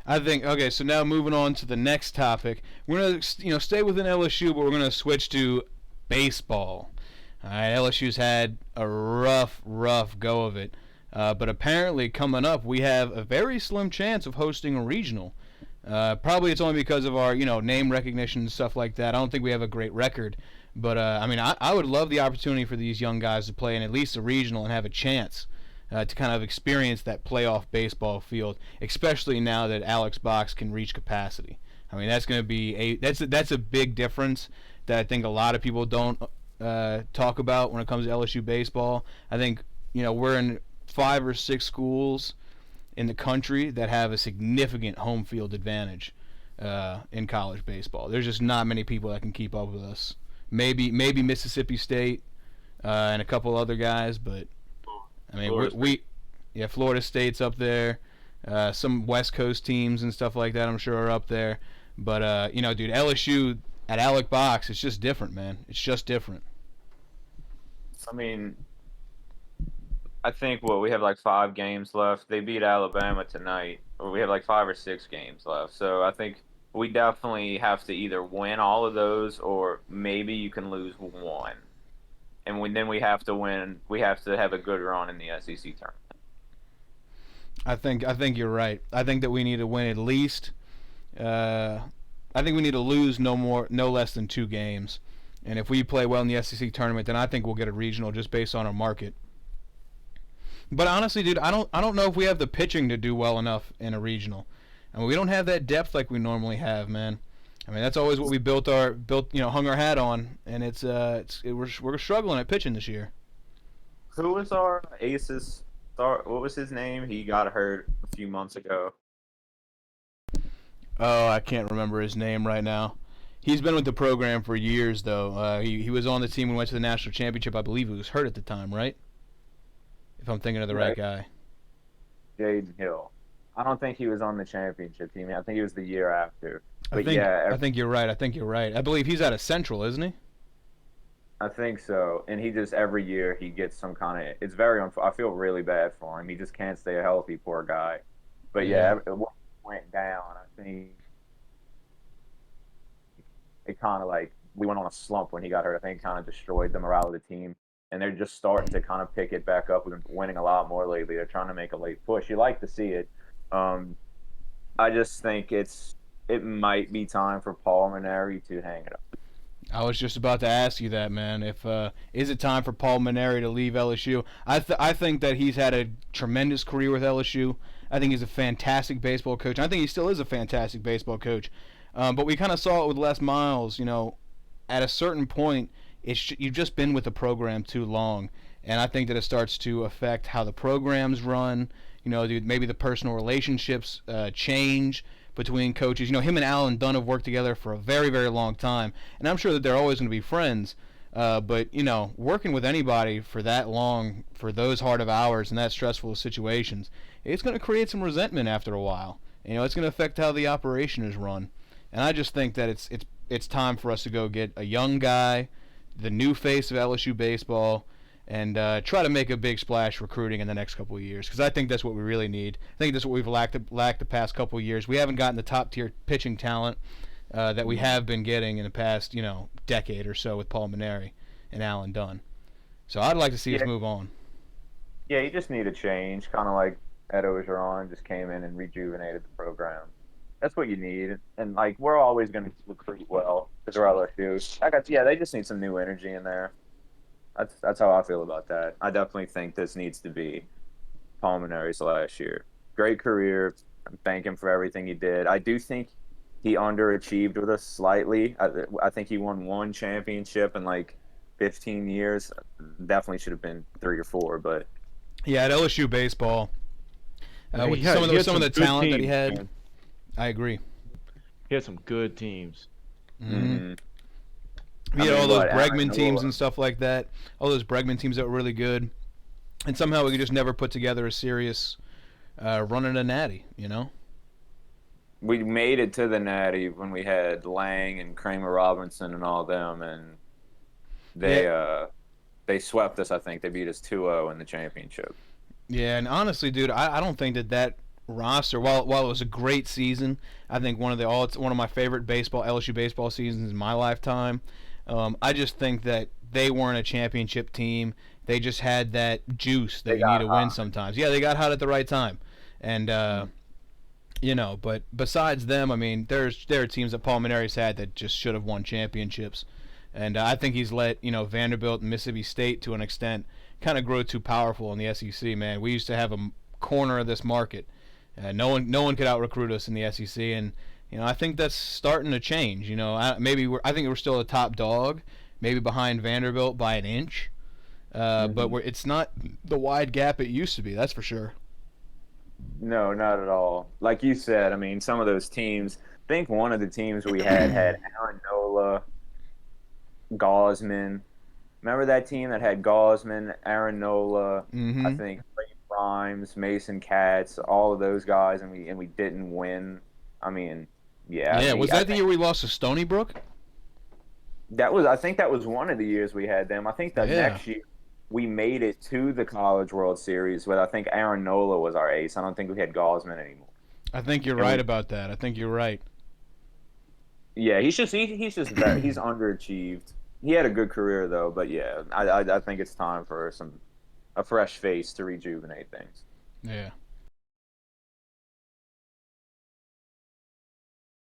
I think okay. So now moving on to the next topic, we're gonna stay within LSU, but we're gonna switch to baseball. All right, LSU's had a rough go of it, but apparently coming up, we have a very slim chance of hosting a regional. Probably it's only because of our name recognition and stuff like that. I don't think we have a great record, but I mean I would love the opportunity for these young guys to play in at least a regional and have a chance to kind of experience that playoff baseball field, especially now that Alex Box can reach capacity. I mean that's going to be that's a big difference that I think a lot of people don't talk about when it comes to LSU baseball. I think we're in 5 or 6 schools in the country that have a significant home field advantage in college baseball. There's just not many people that can keep up with us. Maybe Mississippi State and a couple other guys, but I mean yeah, Florida State's up there. Some West Coast teams and stuff like that I'm sure are up there. But dude, LSU at Alec Box, it's just different, man. It's just different. I mean, I think we have like 5 games left. They beat Alabama tonight. Or we have like 5 or 6 games left. So I think we definitely have to either win all of those or maybe you can lose one. And then we have to win. We have to have a good run in the SEC tournament. I think you're right. I think that we need to win at least. Uh, I think we need to lose no less than 2 games. And if we play well in the SEC tournament, then I think we'll get a regional just based on our market. But honestly, dude, I don't know if we have the pitching to do well enough in a regional. I mean, we don't have that depth like we normally have, man. I mean, that's always what we hung our hat on, and we're struggling at pitching this year. Who was our aces? What was his name? He got hurt a few months ago. Oh, I can't remember his name right now. He's been with the program for years, though. He was on the team when we went to the national championship. I believe he was hurt at the time, right? If I'm thinking of the right Right. guy. Jaden Hill. I don't think he was on the championship team. I think he was the year after. I But think yeah, I think you're right. I think you're right. I believe he's out of Central, isn't he? I think so. And he just every year he gets some kind of. It's very. I feel really bad for him. He just can't stay healthy, poor guy. But Yeah. yeah, it went down. I think it kind of like we went on a slump when he got hurt. I think it kind of destroyed the morale of the team. And they're just starting to kind of pick it back up. We've been winning a lot more lately. They're trying to make a late push. You like to see it. Um, I just think it might be time for Paul Mainieri to hang it up. I was just about to ask you that, man. If is it time for Paul Mainieri to leave LSU? I think that he's had a tremendous career with LSU. I think he's a fantastic baseball coach. I think he still is a fantastic baseball coach. But we kind of saw it with Les Miles. At a certain point, you've just been with the program too long, and I think that it starts to affect how the programs run. Dude, maybe the personal relationships change between coaches. Him and Alan Dunn have worked together for a very, very long time, and I'm sure that they're always going to be friends. But working with anybody for that long, for those hard of hours and that stressful of situations, it's going to create some resentment after a while. It's going to affect how the operation is run, and I just think that it's time for us to go get a young guy, the new face of LSU baseball, and try to make a big splash recruiting in the next couple of years, because I think that's what we really need. I think that's what we've lacked the past couple of years. We haven't gotten the top tier pitching talent that we have been getting in the past decade or so with Paul Mainieri and Alan Dunn. So I'd like to see us Yeah, move on. yeah, you just need a change, kind of like Ed Ogeron just came in and rejuvenated the program. That's what you need, and like we're always going to recruit well because we're LSU. Yeah, they just need some new energy in there. That's how I feel about that. I definitely think this needs to be Paul Mainieri's last year. Great career. Thank him for everything he did. I do think he underachieved with us slightly. I think he won one championship in like 15 years. Definitely should have been 3 or 4, but Yeah, at LSU baseball, He with had, he had some of some the good talent that he teams, had, man. I agree. He had some good teams. Mm-hmm. mhm. I He had all mean, those what Aaron Bregman teams Nola? and stuff like that. All those Bregman teams that were really good, and somehow we could just never put together a serious run at a natty. We made it to the Natty when we had Lang and Kramer Robinson and all them, and Yeah, they uh they swept us. I think they beat us 2-0 in the championship. yeah, and honestly, dude, I don't think that roster. While it was a great season, I think it's one of my favorite LSU baseball seasons in my lifetime. I just think that they weren't a championship team. They just had that juice that They you need got to win hot. sometimes. Yeah, they got hot at the right time, and but besides them, I mean, there are teams that Paul Mainieri's had that just should have won championships, and I think he's let Vanderbilt and Mississippi State to an extent kind of grow too powerful in the SEC. Man, we used to have a corner of this market. No one could out recruit us in the SEC, and I think that's starting to change. I think we're still a top dog, maybe behind Vanderbilt by an inch, but it's not the wide gap it used to be. That's for sure. No, not at all. Like you said, I mean, some of those teams. I think one of the teams we had Aaron Nola, Gaussman. Remember that team that had Gaussman, Aaron Nola, I Mm-hmm. think Ray Grimes, Mason Katz, all of those guys, and we didn't win. I mean, yeah, Yeah, was I that the think year we lost to Stony Brook? I think that was one of the years we had them. I think the Yeah, next year we made it to the College World Series, but I think Aaron Nola was our ace. I don't think we had Gaussman anymore. I think you're And right we, about that. I think you're right. yeah, he's just he's underachieved. He had a good career though, but yeah, I think it's time for a fresh face to rejuvenate things. Yeah.